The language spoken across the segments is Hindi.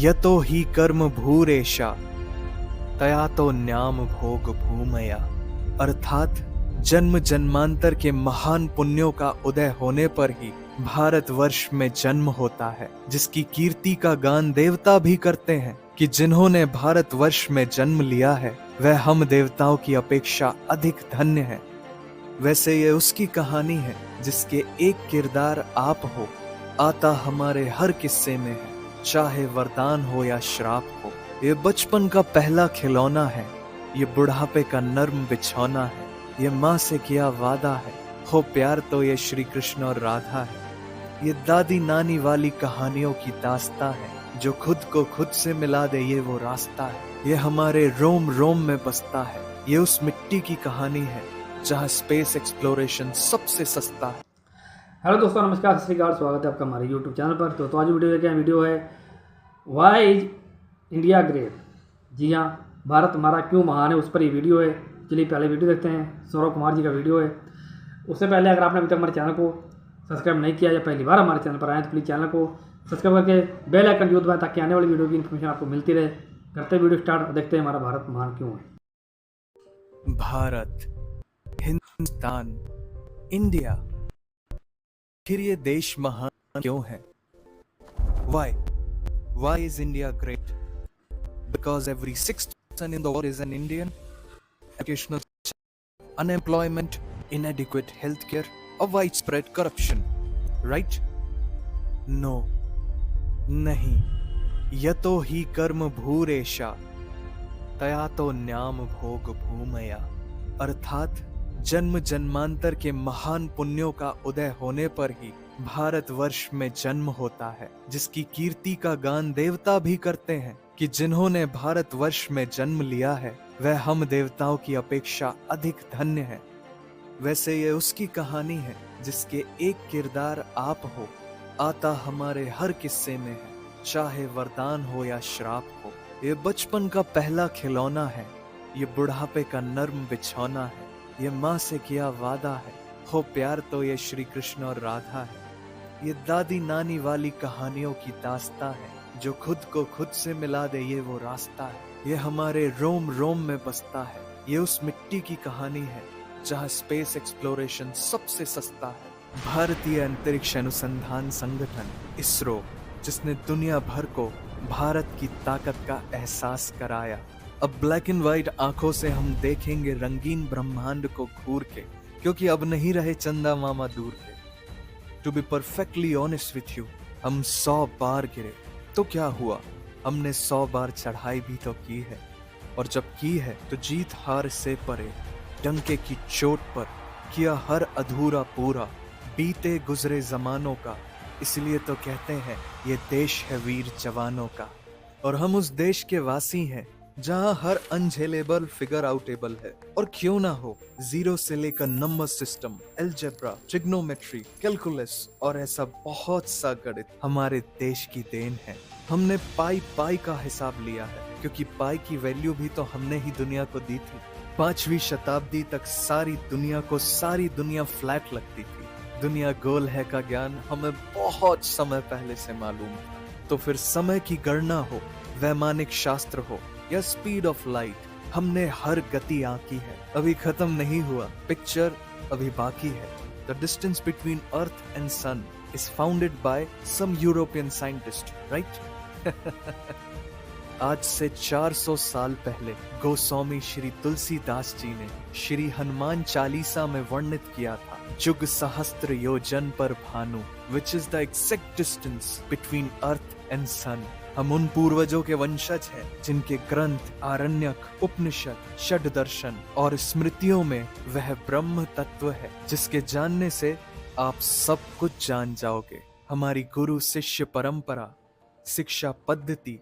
यतो हि कर्म भूरेशा तया तो न्याम भोग भूमया। अर्थात जन्म जन्मांतर के महान पुण्यों का उदय होने पर ही भारतवर्ष में जन्म होता है, जिसकी कीर्ति का गान देवता भी करते हैं कि जिन्होंने भारतवर्ष में जन्म लिया है वह हम देवताओं की अपेक्षा अधिक धन्य है। वैसे ये उसकी कहानी है जिसके एक किरदार आप हो, आता हमारे हर किस्से में है, चाहे वरदान हो या श्राप हो। ये बचपन का पहला खिलौना है, ये बुढ़ापे का नर्म बिछौना है, ये माँ से किया वादा है, हो प्यार तो ये श्री कृष्ण और राधा है। ये दादी नानी वाली कहानियों की दास्ता है, जो खुद को खुद से मिला दे ये वो रास्ता है। ये हमारे रोम रोम में बसता है, ये उस मिट्टी की कहानी है जहाँ स्पेस एक्सप्लोरेशन सबसे सस्ता है। हेलो दोस्तों, नमस्कार, सत श्री अकाल। स्वागत है आपका हमारे यूट्यूब चैनल पर। तो आज वीडियो क्या वीडियो है, वाई इज इंडिया ग्रेट। जी हाँ, भारत हमारा क्यों महान है, उस पर ये वीडियो है। चलिए पहले वीडियो देखते हैं। सौरव कुमार जी का वीडियो है। उससे पहले अगर आपने अभी तक हमारे चैनल को सब्सक्राइब नहीं किया या पहली बार हमारे चैनल पर आए तो प्लीज़ चैनल को सब्सक्राइब करके बेल आइकन जरूर दबाएं ताकि आने वाली वीडियो की इन्फॉर्मेशन आपको मिलती रहे। करते हैं वीडियो स्टार्ट, देखते हैं हमारा भारत महान क्यों है। भारत, हिंदुस्तान, इंडिया, फिर ये देश महान क्यों है? Why is India great? Because every sixth person in the world is an Indian. Educational, unemployment, inadequate healthcare, or widespread corruption. Right? No. नहीं. यतो ही कर्म भूरेशा तया तो न्याम भोग भूमया। अर्थात जन्म जन्मांतर के महान पुण्यों का उदय होने पर ही भारतवर्ष में जन्म होता है, जिसकी कीर्ति का गान देवता भी करते हैं कि जिन्होंने भारतवर्ष में जन्म लिया है वह हम देवताओं की अपेक्षा अधिक धन्य है। वैसे ये उसकी कहानी है जिसके एक किरदार आप हो, आता हमारे हर किस्से में है, चाहे वरदान हो या श्राप हो। ये बचपन का पहला खिलौना है, ये बुढ़ापे का नर्म बिछौना है, ये माँ से किया वादा है, हो प्यार तो ये श्री कृष्ण और राधा है। ये दादी नानी वाली कहानियों की दास्ता है, जो खुद को खुद से मिला दे ये वो रास्ता है। ये हमारे रोम रोम में बसता है, ये उस मिट्टी की कहानी है जहाँ स्पेस एक्सप्लोरेशन सबसे सस्ता है। भारतीय अंतरिक्ष अनुसंधान संगठन इसरो, जिसने दुनिया भर को भारत की ताकत का एहसास कराया। अब ब्लैक एंड व्हाइट आंखों से हम देखेंगे रंगीन ब्रह्मांड को घूर के, क्योंकि अब नहीं रहे चंदा मामा दूर के। To be perfectly honest with you, हम 100 बार गिरे तो क्या हुआ, हमने 100 बार चढ़ाई भी तो की है। और जब की है तो जीत हार से परे, डंके की चोट पर किया हर अधूरा पूरा, बीते गुजरे जमानों का। इसलिए तो कहते हैं ये देश है वीर जवानों का। और हम उस देश के वासी हैं जहां हर अनझेलेबल फिगर आउटेबल है। और क्यों ना हो, जीरो से लेकर number system, algebra, trigonometry, calculus और ऐसा बहुत सा गणित हमारे देश की देन है। हमने पाई का हिसाब लिया है, क्योंकि पाई की वैल्यू भी तो हमने ही दुनिया को दी थी। 5वीं शताब्दी तक सारी दुनिया फ्लैट लगती थी। दुनिया गोल है का ज्ञान हमें बहुत समय पहले से मालूम है। तो फिर समय की गणना हो, वैमानिक शास्त्र हो या स्पीड ऑफ लाइट, हमने हर गति आंकी है। अभी खत्म नहीं हुआ, पिक्चर अभी बाकी है। The distance between earth and sun is founded by some European scientist, right? आज से 400 साल पहले गोस्वामी श्री तुलसीदास जी ने श्री हनुमान चालीसा में वर्णित किया था, जुग सहस्त्र योजन पर भानु, which is the exact distance between earth and sun. हम उन पूर्वजों के वंशज हैं जिनके ग्रंथ, आरण्यक, उपनिषद, षड दर्शन और स्मृतियों में वह ब्रह्म तत्व है जिसके जानने से आप सब कुछ जान जाओगे। हमारी गुरु शिष्य परंपरा, शिक्षा पद्धति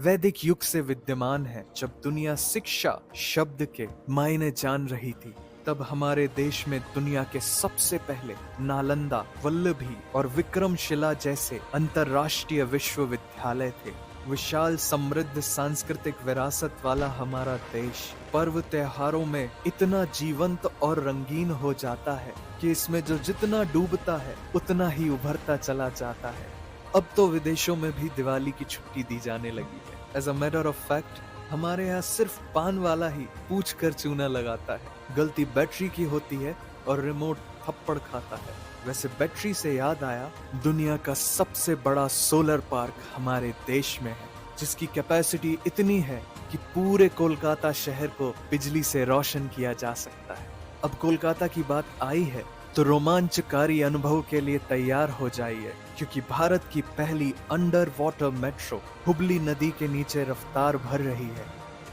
वैदिक युग से विद्यमान है। जब दुनिया शिक्षा शब्द के मायने जान रही थी, तब हमारे देश में दुनिया के सबसे पहले नालंदा, वल्लभी और विक्रमशिला जैसे अंतरराष्ट्रीय विश्वविद्यालय थे। विशाल समृद्ध सांस्कृतिक विरासत वाला हमारा देश पर्व त्योहारों में इतना जीवंत और रंगीन हो जाता है कि इसमें जो जितना डूबता है उतना ही उभरता चला जाता है। अब तो विदेशों में भी दिवाली की छुट्टी दी जाने लगी है। As a matter of fact हमारे यहाँ सिर्फ पान वाला ही पूछ कर चूना लगाता है। गलती बैटरी की होती है और रिमोट थप्पड़ खाता है। वैसे बैटरी से याद आया, दुनिया का सबसे बड़ा सोलर पार्क हमारे देश में है, जिसकी कैपेसिटी इतनी है कि पूरे कोलकाता शहर को बिजली से रोशन किया जा सकता है। अब कोलकाता की बात आई है तो रोमांचकारी अनुभव के लिए तैयार हो जाइए, क्योंकि भारत की पहली अंडर वाटर मेट्रो हुबली नदी के नीचे रफ्तार भर रही है।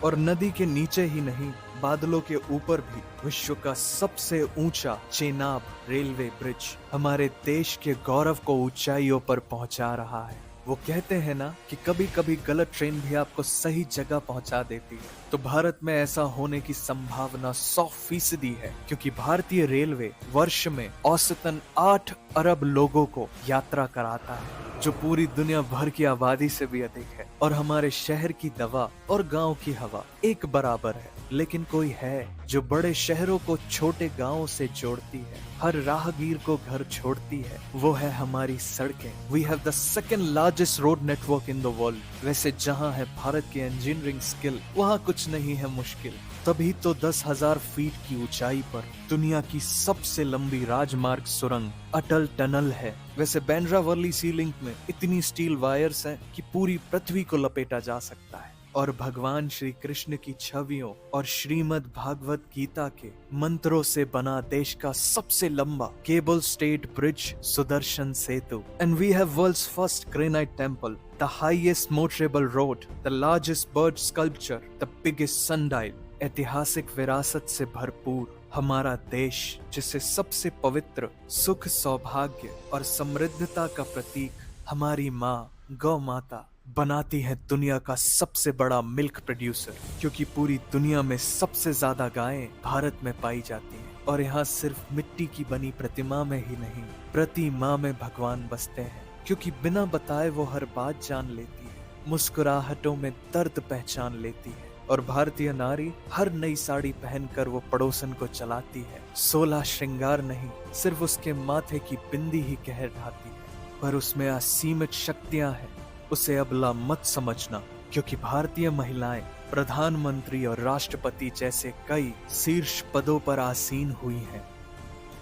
और नदी के नीचे ही नहीं, बादलों के ऊपर भी विश्व का सबसे ऊंचा चेनाब रेलवे ब्रिज हमारे देश के गौरव को ऊंचाइयों पर पहुंचा रहा है। वो कहते हैं ना कि कभी कभी गलत ट्रेन भी आपको सही जगह पहुंचा देती है, तो भारत में ऐसा होने की संभावना 100% है, क्योंकि भारतीय रेलवे वर्ष में औसतन 8 अरब लोगों को यात्रा कराता है, जो पूरी दुनिया भर की आबादी से भी अधिक है। और हमारे शहर की दवा और गांव की हवा एक बराबर है, लेकिन कोई है जो बड़े शहरों को छोटे गांवों से जोड़ती है, हर राहगीर को घर छोड़ती है। वो है हमारी सड़कें। We have the second largest road network in the world. वैसे जहां है भारत की इंजीनियरिंग स्किल, वहां कुछ नहीं है मुश्किल। तभी तो 10,000 फीट की ऊंचाई पर दुनिया की सबसे लंबी राजमार्ग सुरंग अटल टनल है। वैसे बांद्रा वर्ली सी लिंक में इतनी स्टील वायर्स हैं कि पूरी पृथ्वी को लपेटा जा सकता है। और भगवान श्री कृष्ण की छवियों और श्रीमद् भागवत गीता के मंत्रों से बना देश का सबसे लंबा cable stayed bridge Sudarshan Setu. And we have world's first granite temple, the highest motorable road, the largest bird sculpture, the biggest sundial. ऐतिहासिक विरासत से भरपूर हमारा देश, जिसे सबसे पवित्र सुख, सौभाग्य और समृद्धता का प्रतीक हमारी माँ गौ माता बनाती है दुनिया का सबसे बड़ा मिल्क प्रोड्यूसर, क्योंकि पूरी दुनिया में सबसे ज्यादा गायें भारत में पाई जाती हैं। और यहाँ सिर्फ मिट्टी की बनी प्रतिमा में ही नहीं, प्रति माँ में भगवान बसते हैं, क्योंकि बिना बताए वो हर बात जान लेती है, मुस्कुराहटों में दर्द पहचान लेती है। और भारतीय नारी हर नई साड़ी पहनकर वो पड़ोसन को चलाती है। 16 श्रृंगार नहीं, सिर्फ उसके माथे की बिंदी ही कहर ढाती है, पर उसमें असीमित शक्तियां हैं। उसे अबला मत समझना, क्योंकि भारतीय महिलाएं प्रधानमंत्री और राष्ट्रपति जैसे कई शीर्ष पदों पर आसीन हुई हैं।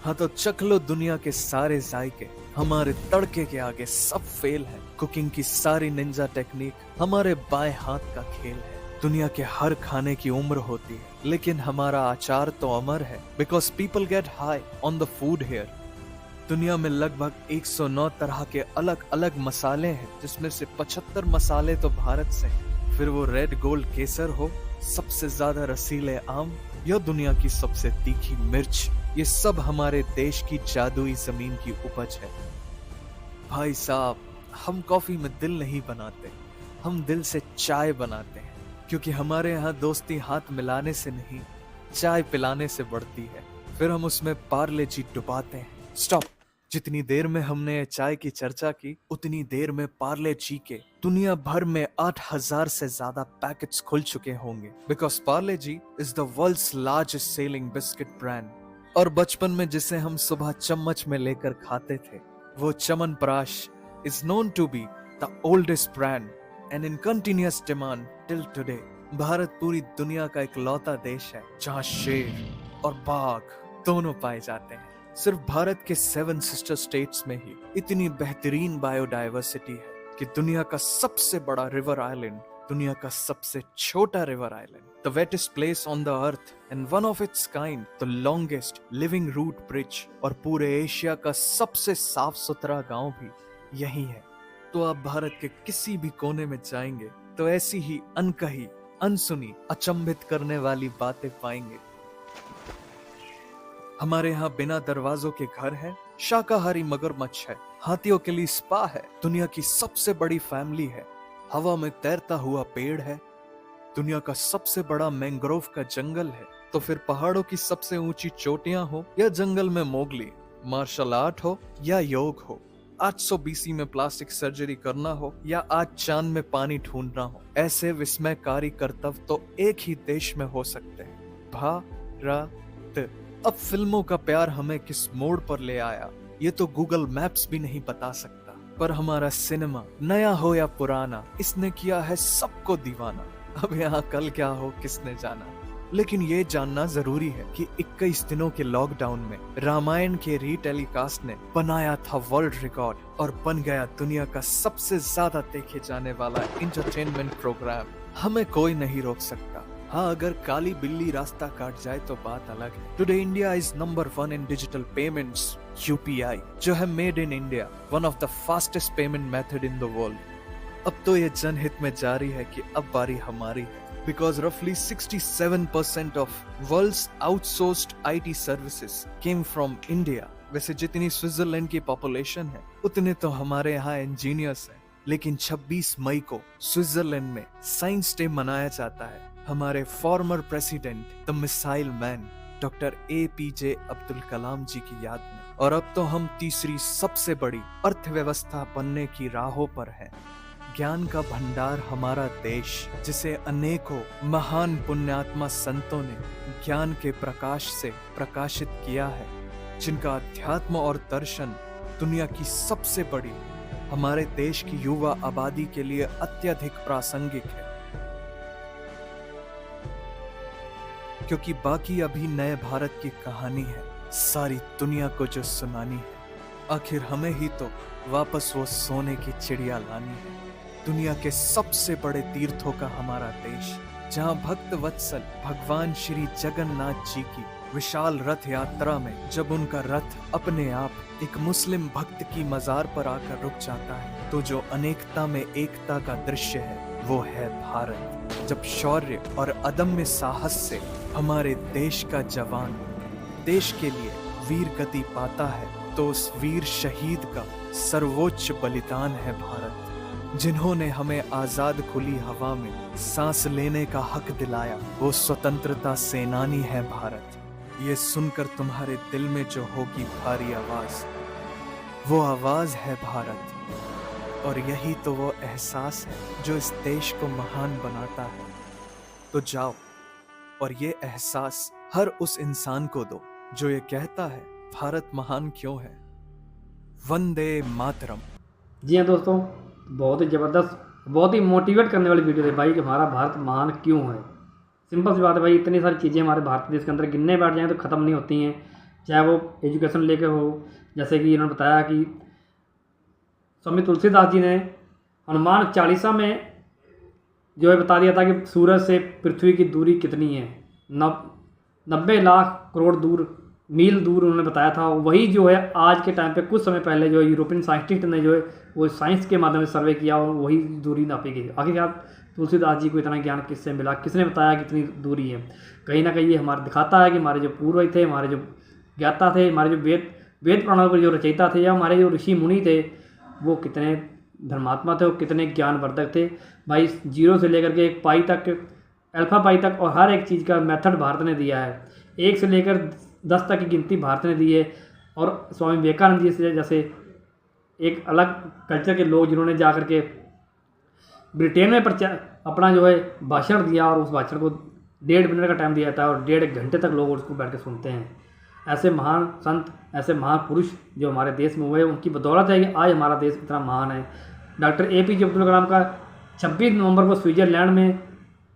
हाँ तो चख लो दुनिया के सारे जायके, हमारे तड़के के आगे सब फेल है। कुकिंग की सारी निंजा टेक्निक हमारे बाएं हाथ का खेल है। दुनिया के हर खाने की उम्र होती है, लेकिन हमारा आचार तो अमर है, because people get high on the food here. दुनिया में लगभग 109 तरह के अलग अलग मसाले हैं, जिसमें से 75 मसाले तो भारत से हैं। फिर वो रेड गोल्ड केसर हो, सबसे ज्यादा रसीले आम, या दुनिया की सबसे तीखी मिर्च, ये सब हमारे देश की जादुई जमीन की उपज है। भाई साहब, हम कॉफी में दिल नहीं बनाते, हम दिल से चाय बनाते हैं, क्योंकि हमारे यहाँ दोस्ती हाथ मिलाने से नहीं, चाय पिलाने से बढ़ती है। फिर हम उसमें पार्ले जी डुबाते हैं। स्टॉप। जितनी देर में हमने चाय की चर्चा की, उतनी देर में पार्ले जी के दुनिया भर में 8,000 से ज्यादा पैकेट्स खुल चुके होंगे, because Parle G is the world's largest selling biscuit brand. और बचपन में जिसे हम सुबह चम्मच में लेकर खाते थे, वो chyawanprash is known to be the oldest brand and in continuous demand till today. Bharat पूरी दुनिया का इकलौता देश है जहाँ शेर और बाघ दोनों पाए जाते हैं। सिर्फ भारत के 7 सिस्टर स्टेट्स में ही इतनी बेहतरीन बायोडायवर्सिटी है कि दुनिया का सबसे बड़ा रिवर आइलैंड, दुनिया का सबसे छोटा river island, the wettest place on the earth and one of its kind, the longest living root bridge, और पूरे एशिया का सबसे साफ सुथरा गांव भी यही है। तो आप भारत के किसी भी कोने में जाएंगे तो ऐसी ही अनकही, अनसुनी, अचंभित करने वाली बातें पाएंगे। हमारे यहाँ बिना दरवाजों के घर है, शाकाहारी मगरमच्छ है, हाथियों के लिए स्पा है, दुनिया की सबसे बड़ी फैमिली है, हवा में तैरता हुआ पेड़ है, दुनिया का सबसे बड़ा मैंग्रोव का जंगल है। तो फिर पहाड़ों की सबसे ऊंची चोटियां हो या जंगल में मोगली, मार्शल आर्ट हो या योग हो, 800 BC में प्लास्टिक सर्जरी करना हो या आज चांद में पानी ढूंढना हो, ऐसे विस्मयकारी कर्तव्य तो एक ही देश में हो सकते हैं, भारत। अब फिल्मों का प्यार हमें किस मोड़ पर ले आया, ये तो गूगल मैप्स भी नहीं बता सकता। पर हमारा सिनेमा नया हो या पुराना, इसने किया है सबको दीवाना। अब यहाँ कल क्या हो किसने जाना, लेकिन ये जानना जरूरी है कि 21 दिनों के लॉकडाउन में रामायण के रीटेलीकास्ट ने बनाया था वर्ल्ड रिकॉर्ड और बन गया दुनिया का सबसे ज्यादा देखे जाने वाला एंटरटेनमेंट प्रोग्राम। हमें कोई नहीं रोक सकता। हाँ, अगर काली बिल्ली रास्ता काट जाए तो बात अलग है। Today India is number 1 in digital payments, UPI, जो है made in India, one of the fastest payment method in the world. अब तो ये जनहित में जारी है कि अब बारी हमारी है, because roughly 67% of world's outsourced IT services came from India। वैसे जितनी स्विट्जरलैंड की पॉपुलेशन है उतने तो हमारे यहाँ इंजीनियर्स हैं, लेकिन 26 मई को स्विट्जरलैंड में साइंस डे मनाया जाता है हमारे former president the missile man doctor APJ Abdul Kalam ji की याद में। और अब तो हम तीसरी सबसे बड़ी अर्थव्यवस्था बनने की राहों पर हैं। ज्ञान का भंडार हमारा देश, जिसे अनेकों महान पुण्यात्मा संतों ने ज्ञान के प्रकाश से प्रकाशित किया है, जिनका अध्यात्म और दर्शन दुनिया की सबसे बड़ी हमारे देश की युवा आबादी के लिए अत्यधिक प्रासंगिक है, क्योंकि बाकी अभी नए भारत की कहानी है सारी दुनिया को जो सुनानी है। आखिर हमें ही तो वापस वो सोने की चिड़िया लानी है। दुनिया के सबसे बड़े तीर्थों का हमारा देश, जहां भक्त वत्सल भगवान श्री जगन्नाथ जी की विशाल रथ यात्रा में जब उनका रथ अपने आप एक मुस्लिम भक्त की मजार पर आकर रुक जाता है, तो जो अनेकता में एकता का दृश्य है वो है भारत। जब शौर्य और अदम्य साहस से हमारे देश का जवान देश के लिए वीर गति पाता है, तो उस वीर शहीद का सर्वोच्च बलिदान है भारत। जिन्होंने हमें आजाद खुली हवा में सांस लेने का हक दिलाया, वो स्वतंत्रता सेनानी है भारत। ये सुनकर तुम्हारे दिल में जो होगी भारी आवाज, वो आवाज है भारत। और यही तो वो एहसास है जो इस देश को महान बनाता है। तो जाओ और ये एहसास हर उस इंसान को दो जो ये कहता है भारत महान क्यों है। वंदे मातरम। जी हाँ दोस्तों, बहुत ही ज़बरदस्त, बहुत ही मोटिवेट करने वाली वीडियो है भाई कि हमारा भारत महान क्यों है। सिंपल सी बात है भाई, इतनी सारी चीज़ें हमारे भारत देश के अंदर गिनने बैठ जाएँ तो ख़त्म नहीं होती हैं। चाहे वो एजुकेशन लेके हो, जैसे कि इन्होंने बताया कि स्वामी तुलसीदास जी ने हनुमान चालीसा में जो है बता दिया था कि सूरज से पृथ्वी की दूरी कितनी है, 90 लाख करोड़ दूर मील दूर उन्होंने बताया था। वही जो है आज के टाइम पे कुछ समय पहले जो है यूरोपियन साइंटिस्ट ने जो है वो साइंस के माध्यम से सर्वे किया और वही दूरी नापी गई। आखिरकार तुलसीदास जी को इतना ज्ञान किससे मिला, किसने बताया कितनी दूरी है? कहीं ना कहीं ये हमारा दिखाता है कि हमारे जो पूर्वज थे, हमारे जो ज्ञाता थे, हमारे जो वेद पुराणों के जो रचयिता थे या हमारे जो ऋषि मुनि थे, वो कितने धर्मात्मा थे और कितने ज्ञानवर्धक थे भाई। 0 से लेकर के 1 पाई तक, अल्फा पाई तक, और हर एक चीज़ का मेथड भारत ने दिया है। 1 से लेकर 10 तक की गिनती भारत ने दी है। और स्वामी विवेकानंद जी से जैसे एक अलग कल्चर के लोग जिन्होंने जा कर के ब्रिटेन में अपना जो है भाषण दिया और उस भाषण को 1.5 मिनट का टाइम दिया था और 1.5 घंटे तक लोग उसको बैठ के सुनते हैं। ऐसे महान संत, ऐसे महान पुरुष जो हमारे देश में हुए, उनकी बदौलत है कि आज हमारा देश इतना महान है। डॉक्टर APJ अब्दुल कलाम का 26 नवंबर को स्विट्जरलैंड में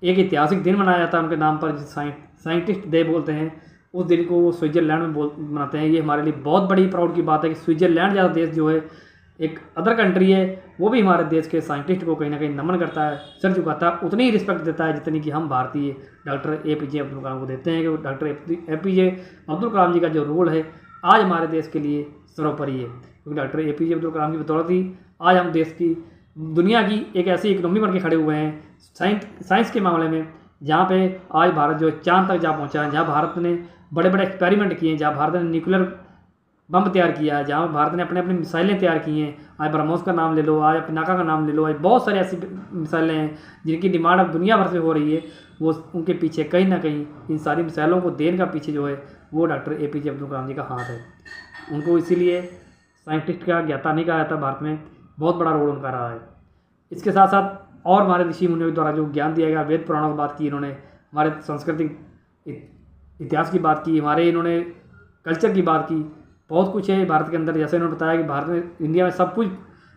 एक ऐतिहासिक दिन मनाया जाता है उनके नाम पर, साइंटिस्ट डे बोलते हैं। उस दिन को वो स्विट्जरलैंड में मनाते हैं। ये हमारे लिए बहुत बड़ी प्राउड की बात है कि स्विट्जरलैंड जैसा देश जो है एक अदर कंट्री है, वो भी हमारे देश के साइंटिस्ट को कहीं ना कहीं नमन करता है, सर झुकाता है, उतनी ही रिस्पेक्ट देता है जितनी कि हम भारतीय डॉक्टर APJ अब्दुल कलाम को देते हैं। कि डॉक्टर APJ अब्दुल कलाम जी का जो रोल है आज हमारे देश के लिए सर्वोपरि है, क्योंकि डॉक्टर APJ अब्दुल कलाम की बदौलत ही आज हम देश की, दुनिया की एक ऐसी इकोनॉमी बन के खड़े हुए हैं साइंस के मामले में, जहाँ पे आज भारत जो चांद तक जा पहुँचा है, जहाँ भारत ने बड़े बड़े एक्सपेरिमेंट किए हैं, जहाँ भारत ने न्यूक्लियर बम तैयार किया है, जहाँ भारत ने अपनी मिसाइलें तैयार की हैं। आज ब्रह्मोस का नाम ले लो, आज पिनाका का नाम ले लो, आज बहुत सारी ऐसी मिसाइलें हैं जिनकी डिमांड अब दुनिया भर से हो रही है। वो उनके पीछे कहीं ना कहीं इन सारी मिसाइलों को देने का पीछे जो है वो डॉक्टर APJ अब्दुल कलाम जी का हाथ है। उनको इसीलिए साइंटिस्ट का ज्ञाता नहीं कहा जाता, भारत में बहुत बड़ा रोल उनका रहा है। इसके साथ साथ और हमारे ऋषि मुनियों द्वारा जो ज्ञान दिया गया, वेद पुराणों की बात की इन्होंने, हमारे सांस्कृतिक इतिहास की बात की, हमारे इन्होंने कल्चर की बात की, बहुत कुछ है भारत के अंदर। जैसे उन्होंने बताया कि भारत में, इंडिया में सब कुछ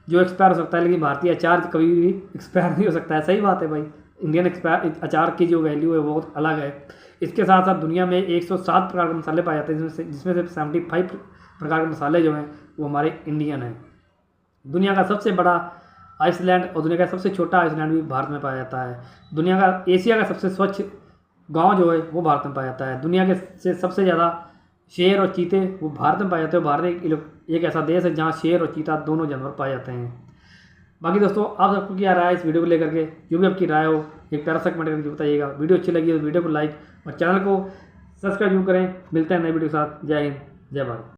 जो एक्सपायर हो सकता है, लेकिन भारतीय अचार कभी भी एक्सपायर नहीं हो सकता है। सही बात है भाई, इंडियन अचार की जो वैल्यू है वो बहुत अलग है। इसके साथ साथ दुनिया में 107 प्रकार के मसाले पाए जाते हैं, जिसमें से 75 प्रकार के मसाले जो हैं वो हमारे इंडियन हैं। दुनिया का सबसे बड़ा आइसलैंड और दुनिया का सबसे छोटा आइसलैंड भी भारत में पाया जाता है। दुनिया का एशिया का सबसे स्वच्छ गांव जो है वो भारत में पाया जाता है। दुनिया के से सबसे ज़्यादा शेर और चीते वो भारत में पाए जाते हैं। भारत एक ऐसा देश है जहाँ शेर और चीता दोनों जानवर पाए जाते हैं। बाकी दोस्तों, आप सबको क्या राय है इस वीडियो को लेकर के? जो भी आपकी राय हो एक प्यारा सा कमेंट करके बताइएगा। वीडियो अच्छी लगी तो वीडियो को लाइक और चैनल को सब्सक्राइब जरूर करें। मिलते हैं नए वीडियो के साथ। जय हिंद, जय भारत।